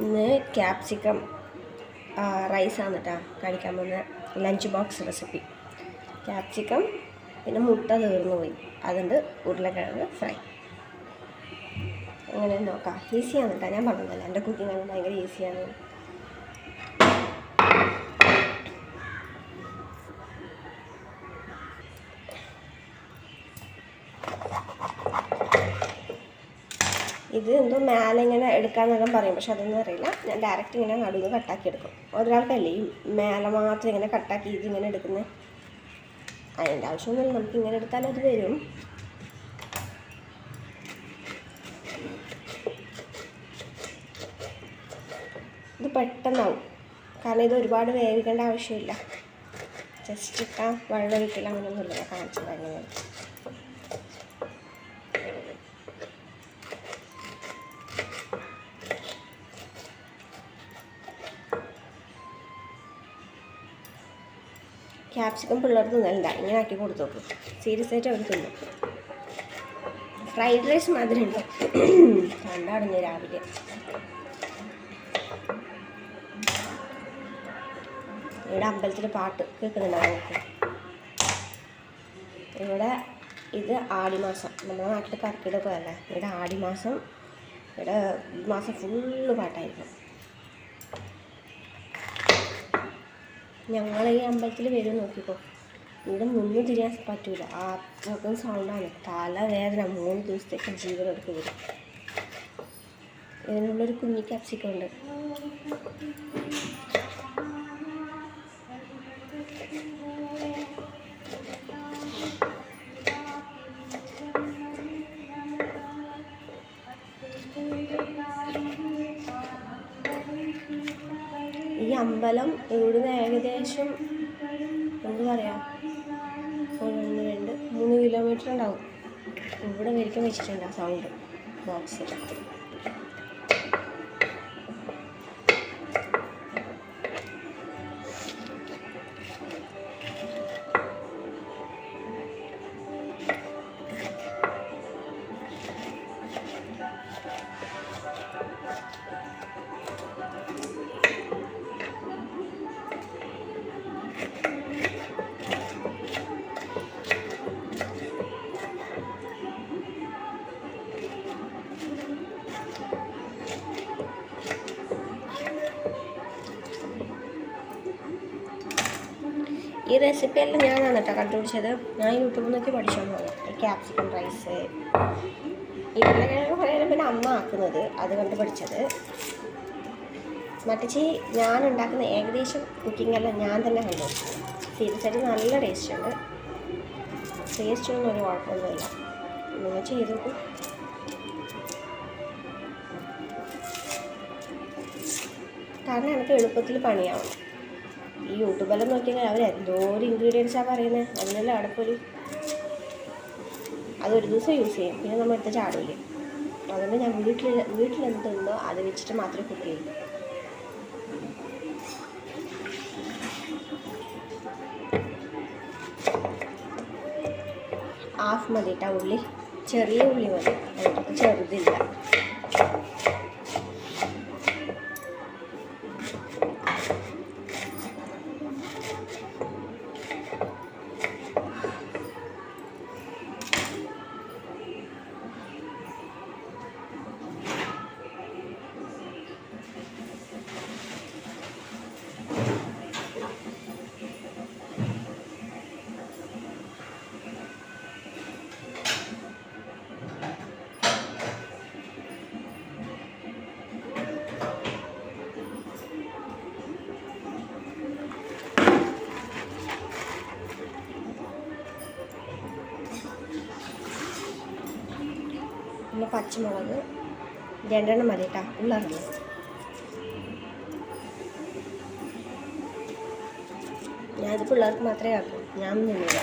ഇന്ന് ക്യാപ്സിക്കം റൈസാണ് കേട്ടോ കാണിക്കാൻ പോകുന്ന ലഞ്ച് ബോക്സ് റെസിപ്പി. ക്യാപ്സിക്കം പിന്നെ മുട്ട തീർന്നു പോയി, അതുകൊണ്ട് ഉരുളക്കിഴങ്ങ് ഫ്രൈ. അങ്ങനെ നോക്കാം. ഈസിയാണ് കേട്ടോ, ഞാൻ പറഞ്ഞതല്ല എൻ്റെ കുക്കിംഗ് ആണ് ഭയങ്കര ഈസിയാണ്. ഇത് എന്തോ മേലെ ഇങ്ങനെ എടുക്കാമെന്നെല്ലാം പറയും, പക്ഷെ അതൊന്നും അറിയില്ല. ഞാൻ ഡയറക്റ്റ് ഇങ്ങനെ നടുവ് കട്ടാക്കി എടുക്കും. ഒരാൾക്കല്ലേ ഈ മേലെ മാത്രം ഇങ്ങനെ കട്ടാക്കി ഇതിങ്ങനെ എടുക്കുന്നത്, അതിൻ്റെ ആവശ്യമൊന്നുമില്ല. നമുക്ക് ഇങ്ങനെ എടുത്താലും അത് വരും. ഇത് പെട്ടെന്നാവും, കാരണം ഇത് ഒരുപാട് വേവിക്കേണ്ട ആവശ്യമില്ല. ജസ്റ്റ് ഇട്ടാൽ വെള്ളം ഒഴിക്കില്ല, അങ്ങനെയൊന്നുമില്ല. കാണിച്ചത് അങ്ങനെ. ക്യാപ്സിക്കം പിള്ളേർ തിന്നലുണ്ട, ഇങ്ങനെ ആക്കി കൊടുത്തു നോക്കും. സീരിയസ് ആയിട്ട് അവർ തിന്നും. ഫ്രൈഡ് റൈസ് മാതിരി ഉണ്ട്. കണ്ടടഞ്ഞു രാവിലെ. ഇവിടെ അമ്പലത്തിൽ പാട്ട് കേൾക്കുന്നുണ്ടാവും നോക്കും. ഇവിടെ ഇത് ആടിമാസം, നമ്മുടെ നാട്ടിൽ കർക്കിടകമല്ലേ, ഇവിടെ ആടിമാസം. ഇവിടെ ഈ മാസം ഫുള്ള് പാട്ടായിരിക്കും. ഞങ്ങൾ ഈ അമ്പലത്തിൽ വരും, നോക്കിക്കോ. ഇവിടെ നിന്ന് തിരിയാൻ പറ്റൂല, അത്രക്കും സൗണ്ടാണ്. തലവേദന 3 ദിവസത്തേക്ക് ജീവനെടുത്ത് വരും. ഇതിനുള്ളൊരു കുഞ്ഞി ക്യാപ്സിക്കം ഉണ്ട്. ഈ അമ്പലം ഇവിടുന്ന് ഏകദേശം എന്ത് പറയാ, 1, 2, 3 കിലോമീറ്റർ ഉണ്ടാവും. ഇവിടെ വരിക്കാൻ വെച്ചിട്ടുണ്ട് ആ സൗണ്ട് ബോക്സ്. ഈ റെസിപ്പി എല്ലാം ഞാനാണ് കേട്ടോ കണ്ടുപിടിച്ചത്. ഞാൻ യൂട്യൂബിൽ നോക്കി പഠിച്ചോണ്ട് പോകുന്നത്. ഈ ക്യാപ്സിക്കം റൈസ്, ഈ ഉരുളക്കിഴങ്ങ് ഫ്രൈയാണ് പിന്നെ അമ്മ ആക്കുന്നത്, അത് കണ്ട് പഠിച്ചത്. മറ്റേ ഞാൻ ഉണ്ടാക്കുന്ന ഏകദേശം കുക്കിംഗ് എല്ലാം ഞാൻ തന്നെ കണ്ടു. സീരിയസായിട്ട് നല്ല ടേസ്റ്റ് ഉണ്ട്. ടേസ്റ്റൊന്നും ഒരു കുഴപ്പമൊന്നുമില്ല, നിങ്ങൾ ചെയ്ത് നോക്കും. കാരണം എനിക്ക് എളുപ്പത്തിൽ പണിയാവും. ഈ യൂട്യൂബെല്ലാം നോക്കിയാൽ അവർ എന്തോരം ഇൻഗ്രീഡിയൻസാണ് പറയുന്നത്. അതിനെല്ലാം അടപ്പൊരു അതൊരു ദിവസം യൂസ് ചെയ്യും, പിന്നെ നമ്മൾ എടുത്ത് ചാടില്ലേ. അതുകൊണ്ട് ഞാൻ വീട്ടിലെന്തുണ്ടോ അത് വെച്ചിട്ട് മാത്രമേ കുക്ക് ചെയ്യൂ. ഹാഫ് മതി കേട്ടോ ഉള്ളി, ചെറിയ ഉള്ളി മതി, ചെറുതില്ല. പിന്നെ പച്ചമുളക് 2 എണ്ണം മതി കേട്ടോ, ഉള്ളറിഞ്ഞു. ഞാനിത് പിള്ളേർക്ക് മാത്രമേ ആക്കൂ, ഞാൻ നിന്നില്ല.